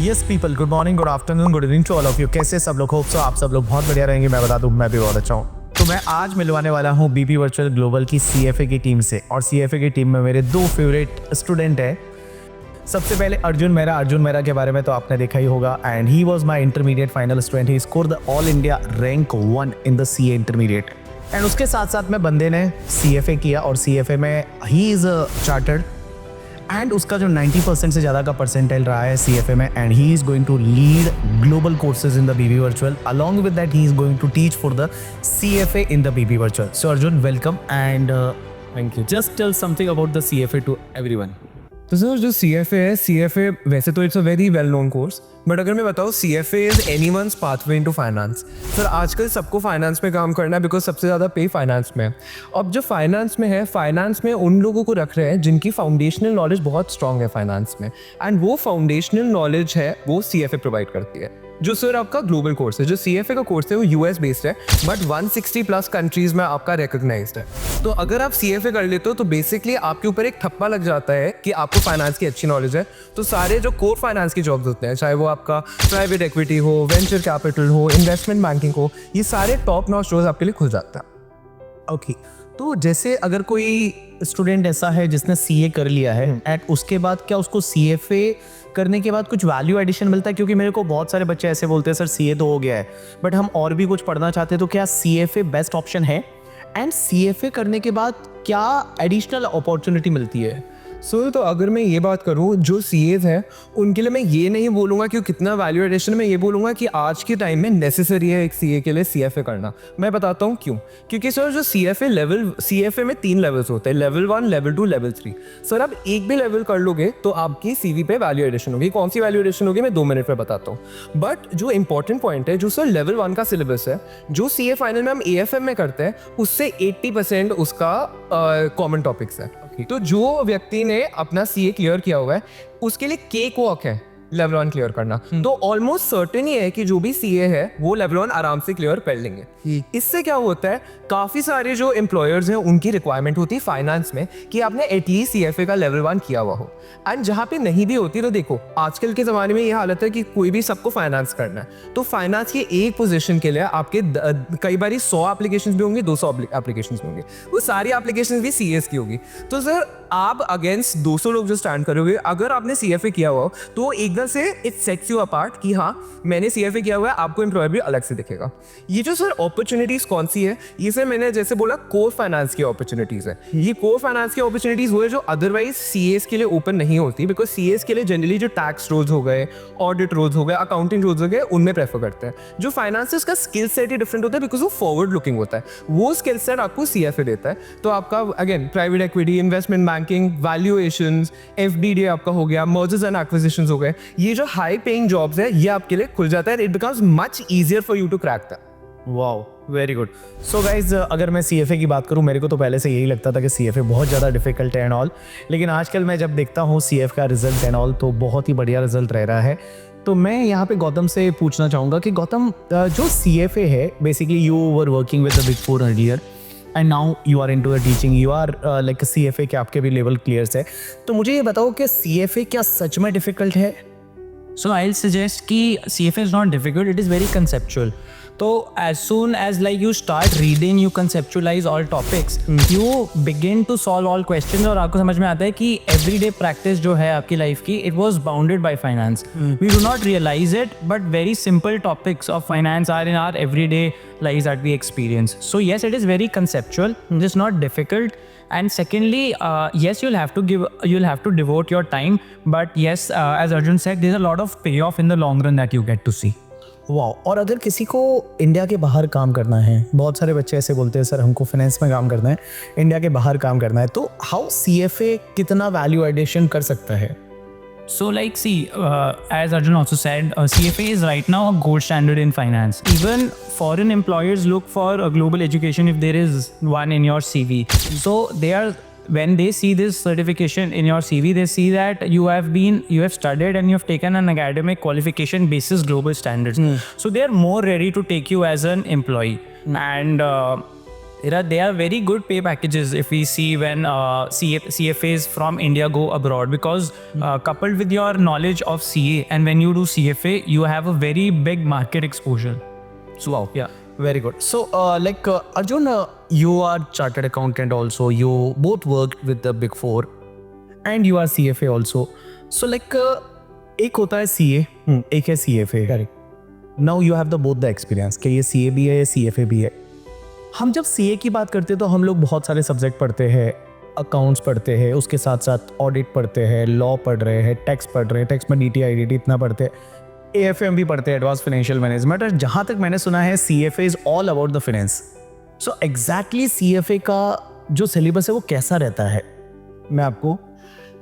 Yes people, good morning, good afternoon, good evening to all of you. कैसे सब लोग? Hope so आप सब लोग बहुत बढ़िया रहेंगे। मैं बता दूं, मैं भी बहुत अच्छा हूँ। तो मैं आज मिलवाने वाला हूँ बीपी वर्चुअल ग्लोबल की सीएफए की टीम से, और सीएफए की टीम में मेरे दो फेवरेट स्टूडेंट हैं। सबसे पहले अर्जुन मेहरा के बारे में तो आपने देखा ही होगा, and he was my intermediate final student. He score the all India rank 1 in the CA intermediate. And उसके साथ साथ में बंदे ने सीएफए किया, और सीएफए में ही इज़ चार्टर्ड, एंड उसका जो 90% से ज़्यादा का परसेंटाइल रहा है सीएफए में, and he is going to lead global courses in the BB virtual. Along with that he is going to teach for the CFA in the BB virtual. So Arjun, welcome and thank you. Just tell something about the CFA to everyone. तो sir जो CFA है, CFA वैसे तो it's a very well known course, but अगर मैं बताऊँ CFA is anyone's pathway into finance. Sir आजकल सबको फाइनेंस में काम करना है बिकॉज सबसे ज़्यादा पे फाइनेंस में है। अब जो फाइनेंस में है, फाइनेंस में उन लोगों को रख रहे हैं जिनकी फाउंडेशनल नॉलेज बहुत स्ट्रांग है फाइनेंस में, एंड वो फाउंडेशनल नॉलेज है वो सीएफए प्रोवाइड करती है। जो सर आपका ग्लोबल कोर्स है, जो सीएफए का कोर्स है वो यूएस बेस्ड है, बट 160 प्लस कंट्रीज में आपका रिकॉग्नाइज्ड है। तो अगर आप सीएफए कर लेते हो तो बेसिकली आपके ऊपर एक ठप्पा लग जाता है कि आपको फाइनेंस की अच्छी नॉलेज है। तो सारे जो कोर फाइनेंस की जॉब्स होते हैं, चाहे वो आपका प्राइवेट इक्विटी हो, वेंचर कैपिटल हो, इन्वेस्टमेंट बैंकिंग हो, ये सारे टॉप नॉच रोज आपके लिए खुल जाता है। ओके, तो जैसे अगर कोई स्टूडेंट ऐसा है जिसने सीए कर लिया है, एंड उसके बाद क्या उसको सीएफए करने के बाद कुछ वैल्यू एडिशन मिलता है? क्योंकि मेरे को बहुत सारे बच्चे ऐसे बोलते हैं सर सीए तो हो गया है, बट हम और भी कुछ पढ़ना चाहते हैं, तो क्या सीएफए बेस्ट ऑप्शन है? एंड सीएफए करने के बाद क्या एडिशनल अपॉर्चुनिटी मिलती है? सो तो अगर मैं ये बात करूँ, जो सीएज हैं उनके लिए मैं ये नहीं बोलूँगा कि कितना वैल्यू एडिशन, मैं ये बोलूँगा कि आज के टाइम में नेसेसरी है एक सीए के लिए सीएफए करना। मैं बताता हूँ क्यों। क्योंकि सर जो सीएफए में 3 लेवल्स होते हैं, लेवल 1, लेवल 2, लेवल 3। सर आप एक भी लेवल कर लोगे तो आपकी सीवी पे वैल्यू एडिशन होगी। कौन सी वैल्यू एडिशन होगी मैं 2 मिनट में बताता हूँ। बट जो इंपॉर्टेंट पॉइंट है, जो सर लेवल 1 का सिलेबस है, जो सीए फाइनल में हम एएफएम में करते हैं, उससे 80% उसका कॉमन टॉपिक्स है। तो जो व्यक्ति ने अपना सीए क्लियर किया हुआ है उसके लिए केक वॉक है लेवल 1 क्लियर करना। तो ऑलमोस्ट सर्टेन ही है कि जो भी सीए है वो लेवल 1 आराम से क्लियर कर लेंगे। इससे क्या होता है, काफी सारे जो एम्प्लॉयर्स हैं उनकी रिक्वायरमेंट होती है फाइनेंस में कि आपने एटलीस्ट सीएफए का लेवल 1 किया हुआ हो। एंड जहाँ पे नहीं भी होती, तो देखो आजकल के जमाने में ये हालत है कि कोई भी सबको फाइनेंस करना है, तो फाइनेंस की एक पोजीशन के लिए आपके कई बार 100 एप्लीकेशंस भी होंगे, 200 एप्लीकेशंस भी होंगे, वो सारी एप्लीकेशंस भी सीएस की होगी। तो सर आप अगेंस्ट 200 लोग जो स्टैंड करोगे, अगर आपने सीएफए किया हुआ हो तो एकदम से इट सेट्स यू अपार्ट कि हाँ मैंने सीएफए किया हुआ है, आपको एम्प्लॉयर भी अलग से दिखेगा। ये जो सर अपॉर्चुनिटीज कौन सी है, ये सर मैंने जैसे बोला कोर फाइनेंस की अपॉर्चुनिटीज है। ये कोर फाइनेंस की अपॉर्चुनिटीज वो है जो अदरवाइज सीएस के लिए ओपन नहीं होती, बिकॉज सीएस के लिए जनरली जो टैक्स रोल्स हो गए, ऑडिट रोल्स हो गए, अकाउंटिंग रोल्स हो गए, उनमें प्रेफर करते हैं। जो फाइनेंस का स्किल सेट ही डिफरेंट होता है बिकॉज वो फॉरवर्ड लुकिंग होता है, वो स्किल सेट आपको सीएफए देता है। तो आपका again private equity, investment banking, valuations, FDD आपका हो गया, मर्जर्स एंड एक्विजिशंस हो गए, ये जो हाई पेइंग जॉब्स है ये आपके लिए खुल जाता है। It becomes much easier for you to crack that. Wow, very good. So guys, अगर मैं सीएफए की बात करूं, मेरे को तो पहले से यही लगता था कि सीएफए बहुत ज़्यादा डिफिकल्ट है एंड ऑल, लेकिन आजकल मैं जब देखता हूं सीएफ का रिजल्ट एंड ऑल, तो बहुत ही बढ़िया रिजल्ट रह रहा है। तो मैं यहाँ पे गौतम से पूछना चाहूँगा कि गौतम, जो सीएफए है, basically you were working with the big four earlier and now you are into the teaching, you are like CFA के आपके भी लेवल क्लियर्स है। तो मुझे ये बताओ कि सीएफए क्या सच में डिफिकल्ट है? So I'll suggest कि CFA is not difficult, it is very conceptual. So as soon as like you start reading, you conceptualize all topics, you begin to solve all questions, और आपको समझ में आता है कि everyday practice जो है आपकी life की, it was bounded by finance. We do not realize it, but very simple topics of finance are in our everyday lives that we experience. So yes, it is very conceptual, it is not difficult. And secondly, yes, you'll have to devote your time, but yes, as Arjun said, there's a lot of payoff in the long run that you get to see. Wow. और अगर किसी को India के बाहर काम करना है, बहुत सारे बच्चे ऐसे बोलते हैं सर हमको फाइनेंस में काम करना है, इंडिया के बाहर काम करना है, तो हाउ सीएफए कितना वैल्यू एडिशन कर सकता है? So like see, as Arjun also said, CFA is right now a gold standard in finance. Even foreign employers look for a global education if there is one in your CV. So when they see this certification in your CV, they see that you have studied and you have taken an academic qualification basis global standards. So they are more ready to take you as an employee. And There are very good pay packages if we see when CFAs from India go abroad, because coupled with your knowledge of CA, and when you do CFA, you have a very big market exposure. So wow. Yeah. Very good. So, Arjun, you are chartered accountant also. You both worked with the Big Four, and you are CFA also. So, एक होता है CA, एक है CFA. Correct. Now you have the both the experience कि ये CA भी है, ये CFA भी है. हम जब CA की बात करते हैं तो हम लोग बहुत सारे सब्जेक्ट पढ़ते हैं, अकाउंट्स पढ़ते हैं, उसके साथ साथ ऑडिट पढ़ते हैं, लॉ पढ़ रहे हैं, टैक्स पढ़ रहे हैं, टैक्स में DT IDT इतना पढ़ते हैं, AFM भी पढ़ते हैं, एडवांस फाइनेंशियल मैनेजमेंट. और जहाँ तक मैंने सुना है CFA is all about the finance. So exactly CFA का जो सिलेबस है वो कैसा रहता है? मैं आपको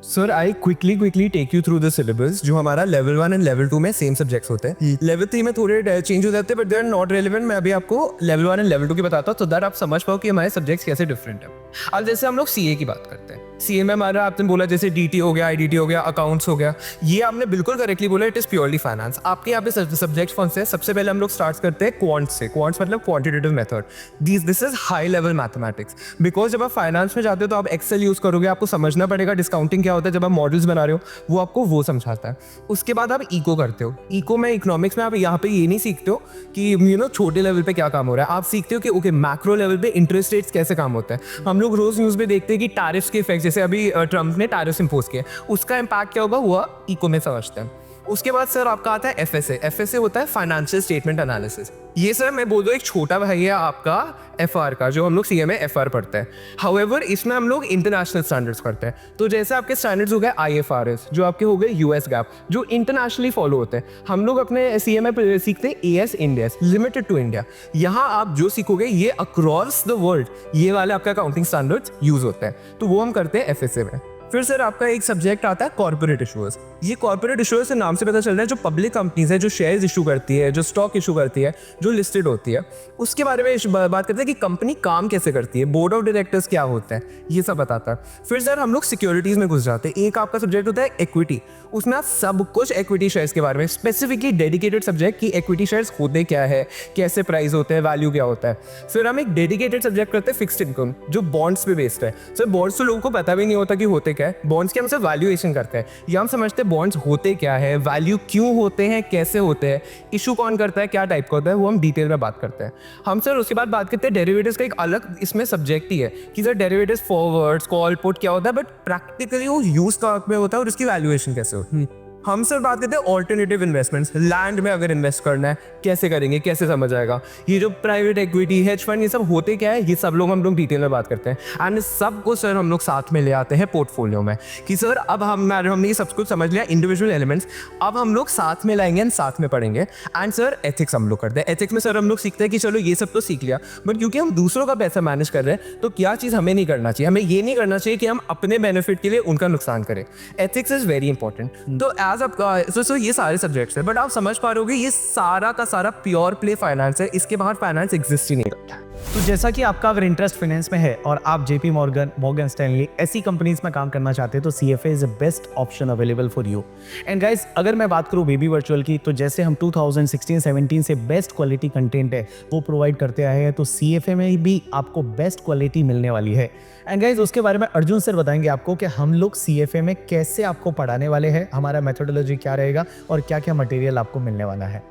sir I quickly take you through the syllabus. जो हमारा लेवल 1 एंड लेवल 2 में सेम सब्जेक्ट्स होते हैं. लेवल 3 में थोड़े चेंज हो जाते हैं, but they are not relevant. मैं अभी आपको लेवल 1 एंड लेवल 2 की बताता हूँ, तो दैट आप समझ पाओ कि हमारे सब्जेक्ट्स कैसे डिफरेंट है. अब जैसे हम लोग CA की बात करते हैं, CA में हमारा आपने बोला जैसे DT हो गया, IDT हो गया, अकाउंट्स हो गया. ये आपने बिल्कुल करेक्टली बोला, इट इज प्योरली फाइनेंस. आपके यहाँ पे सब्जेक्ट कौन से हैं? सबसे पहले हम लोग स्टार्ट करते हैं क्वांट्स से. क्वांट्स मतलब quantitative method. This is high level mathematics. Because जब आप फाइनेंस में जाते हो तो आप एक्सेल यूज करोगे, आपको समझना पड़ेगा डिस्काउंटिंग क्या होता है. जब आप मॉडल्स बना रहे हो वो आपको वो समझाता है. उसके बाद आप इको करते हो. इको में इकोनॉमिक्स में आप यहाँ पे ये नहीं सीखते हो कि छोटे लेवल पे क्या काम हो रहा है. आप सीखते हो कि ओके मैक्रो लेवल पे इंटरेस्ट रेट्स कैसे काम होता है. हम लोग रोज न्यूज़ में देखते हैं कि टैरिफ्स के इफेक्ट, जैसे अभी ट्रम्प ने टैरिफ्स इंपोज किया, उसका इम्पैक्ट क्या होगा हुआ इको में समझते हैं. उसके बाद सर आपका आता है FSA होता है फाइनेंशियल स्टेटमेंट एनालिसिस. ये सर मैं बोल दूँ एक छोटा भाई है आपका FR का, जो हम लोग CA में FR पढ़ते हैं. हाउएवर इसमें हम लोग इंटरनेशनल स्टैंडर्ड्स करते हैं. तो जैसे आपके स्टैंडर्ड्स हो गए IFRS, जो आपके हो गए US GAAP, जो इंटरनेशनली फॉलो होते हैं. हम लोग अपने CA में सीखते हैं AS Ind AS, limited to India. यहाँ आप जो सीखोगे ये अक्रॉस द वर्ल्ड ये वाले आपका अकाउंटिंग स्टैंडर्ड्स यूज होते हैं. तो वो हम करते हैं FSA में. फिर सर आपका एक सब्जेक्ट आता है कॉर्पोरेट इशूअर्स. ये कॉर्पोरेट इशूअर्स से नाम से पता चल रहा है जो पब्लिक कंपनीज है, जो शेयर्स इशू करती है, जो स्टॉक इशू करती है, जो लिस्टेड होती है, उसके बारे में बात करते हैं कि कंपनी काम कैसे करती है, बोर्ड ऑफ डायरेक्टर्स क्या होते हैं, ये सब बताता है. फिर सर हम लोग सिक्योरिटीज में घुस जाते हैं. एक आपका सब्जेक्ट होता है इक्विटी. उसमें आप सब कुछ इक्विटी शेयर्स के बारे में, स्पेसिफिकली डेडिकेटेड सब्जेक्ट कि इक्विटी शेयर्स होते क्या है, कैसे प्राइस होते हैं, वैल्यू क्या होता है. फिर हम एक डेडिकेटेड सब्जेक्ट करते हैं फिक्स्ड इनकम, जो बॉन्ड्स पे बेस्ड है. सर बॉन्ड्स तो लोगों को पता भी नहीं होता कि होते क्या है. बॉन्ड्स के हम सब वैल्यूएशन करते हैं, या हम समझते हैं बॉन्ड्स होते क्या है, वैल्यू क्यों होते हैं, कैसे होते हैं, इशू कौन करता है, क्या टाइप का होता है, वो हम डिटेल में बात करते हैं. हम सर उसके बाद बात करते हैं डेरिवेटिव्स का. एक अलग इसमें सब्जेक्ट ही है कि sir derivatives forwards call put क्या होता है, बट प्रैक्टिकली वो यूज स्टॉक में होता है और उसकी वैल्यूएशन कैसे होती है. हम सर बात करते हैं ऑल्टरनेटिव इन्वेस्टमेंट्स. लैंड में अगर इन्वेस्ट करना है कैसे करेंगे, कैसे समझ आएगा. ये जो प्राइवेट इक्विटी, हेज फंड, ये सब होते क्या है, ये सब लोग हम लोग डिटेल में बात करते हैं. एंड सब को सर हम लोग साथ में ले आते हैं पोर्टफोलियो में कि सर अब हमने ये सब कुछ समझ लिया इंडिविजुअल एलिमेंट्स, अब हम लोग साथ में लाएंगे एंड साथ में पढ़ेंगे. एंड सर एथिक्स हम लोग करते हैं. एथिक्स में सर हम लोग सीखते हैं कि चलो ये सब तो सीख लिया, बट क्योंकि हम दूसरों का पैसा मैनेज कर रहे हैं तो क्या चीज़ हमें नहीं करना चाहिए. हमें ये नहीं करना चाहिए कि हम अपने बेनिफिट के लिए उनका नुकसान करें. Ethics is very important. तो एज आपका सो ये सारे सब्जेक्ट्स हैं, बट आप समझ पा रहे होगे ये सारा का सारा प्योर प्ले फाइनेंस है. इसके बाहर फाइनेंस एग्जिस्ट ही नहीं करता. तो जैसा कि आपका अगर इंटरेस्ट फाइनेंस में है और आप JP मॉर्गन स्टैनली ऐसी कंपनीज में काम करना चाहते हैं तो CFA is the best option available for you. And guys अगर मैं बात करूँ BB वर्चुअल की, तो जैसे हम 2016-17 से बेस्ट क्वालिटी कंटेंट है वो प्रोवाइड करते आए हैं, तो CFA में भी आपको बेस्ट क्वालिटी मिलने वाली है. एंड गाइस उसके बारे में अर्जुन सर बताएंगे आपको कि हम लोग CFA में कैसे आपको पढ़ाने वाले हैं, हमारा मेथोडोलॉजी क्या रहेगा और क्या क्या मटेरियल आपको मिलने वाला है.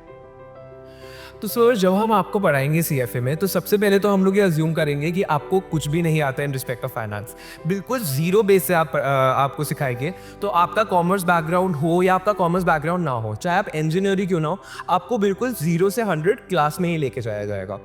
तो सर जब हम आपको पढ़ाएंगे CFA में, तो सबसे पहले तो हम लोग ये अज्यूम करेंगे कि आपको कुछ भी नहीं आता है इन रिस्पेक्ट ऑफ फाइनेंस. बिल्कुल जीरो बेस से आपको सिखाएंगे. तो आपका कॉमर्स बैकग्राउंड हो या आपका कॉमर्स बैकग्राउंड ना हो, चाहे आप इंजीनियरिंग क्यों ना हो, आपको बिल्कुल 0 से 100 क्लास में ही लेके जाया जाएगा.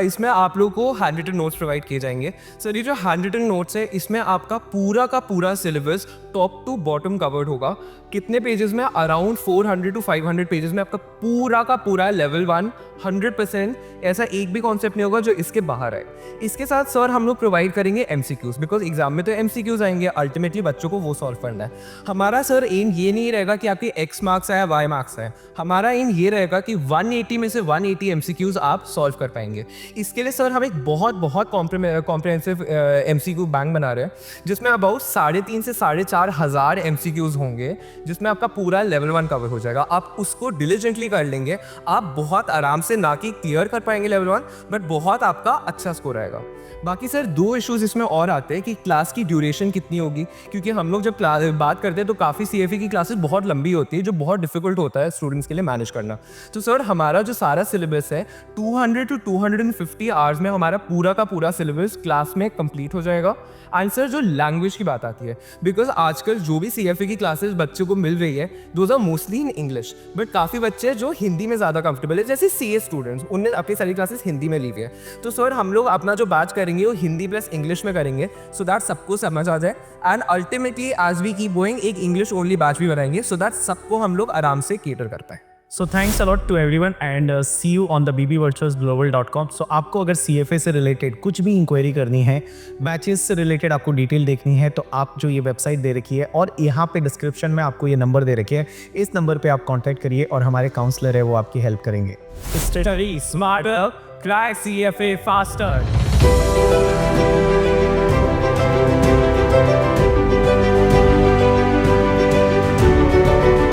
इसमें आप लोग को हैंड रिटन नोट्स प्रोवाइड किए जाएंगे. सर ये जो हैंड रिटन नोट्स है इसमें आपका पूरा का पूरा syllabus top to bottom covered होगा. कितने पेजेस में? अराउंड 400 to 500 पेजेस में आपका पूरा का पूरा लेवल 1 100%. ऐसा एक भी कॉन्सेप्ट नहीं होगा जो इसके बाहर है. इसके साथ सर हम लोग प्रोवाइड करेंगे MCQs, बिकॉज एग्जाम में तो MCQs आएंगे, अल्टीमेटली बच्चों को वो सॉल्व करना है. हमारा सर एम ये नहीं रहेगा कि आपके X मार्क्स आया Y मार्क्स आया. हमारा एम ये रहेगा कि 180 में से 180 MCQs आप सॉल्व कर पाएंगे. इसके लिए सर हम एक बहुत कॉम्प्रिहेंसिव MCQ बैंक बना रहे हैं, जिसमें अबाउट 3,500 से 4,500 MCQs होंगे, जिसमें आपका पूरा लेवल 1 कवर हो जाएगा. आप उसको डिलीजेंटली कर लेंगे, आप बहुत आराम आराम से, ना कि क्लियर कर पाएंगे लेवल 1, बट बहुत आपका अच्छा स्कोर आएगा। बाकी सर 2 इश्यूज इसमें और आते हैं कि क्लास की ड्यूरेशन कितनी होगी, क्योंकि हम लोग जब बात करते हैं तो काफ़ी CFA की क्लासेस बहुत लंबी होती है, जो बहुत डिफिकल्ट होता है स्टूडेंट्स के लिए मैनेज करना। तो सर हमारा जो सारा सिलेबस है 200 to 250 आवर्स में हमारा पूरा का पूरा सिलेबस क्लास में कंप्लीट हो जाएगा। एंड सर जो लैंग्वेज की बात आती है, बिकॉज आजकल जो भी CFA की क्लासेस बच्चों को मिल रही है those are mostly in English, but काफ़ी बच्चे जो हिंदी में ज़्यादा कंफर्टेबल है, जैसे CA स्टूडेंट्स, उनने अपनी सारी क्लासेस हिंदी में ली हुई है। तो सर हम लोग अपना जो बैच करेंगे वो हिंदी प्लस इंग्लिश में करेंगे, सो दैट सबको समझ आ जाए। And ultimately as we keep going एक इंग्लिश ओनली बैच भी बनाएंगे, सो दैट सबको हम लोग आराम से केटर कर पाए। So thanks a lot to everyone and see you on the bbvirtualsglobal.com। So आपको अगर CFA से रिलेटेड कुछ भी इंक्वायरी करनी है, बैचेस से रिलेटेड आपको डिटेल देखनी है, तो आप जो ये वेबसाइट दे रखी है और यहाँ पे डिस्क्रिप्शन में आपको ये नंबर दे रखे है, इस नंबर पे आप कांटेक्ट करिए और हमारे काउंसलर है वो आपकी हेल्प करेंगे। Study smarter, crack CFA faster.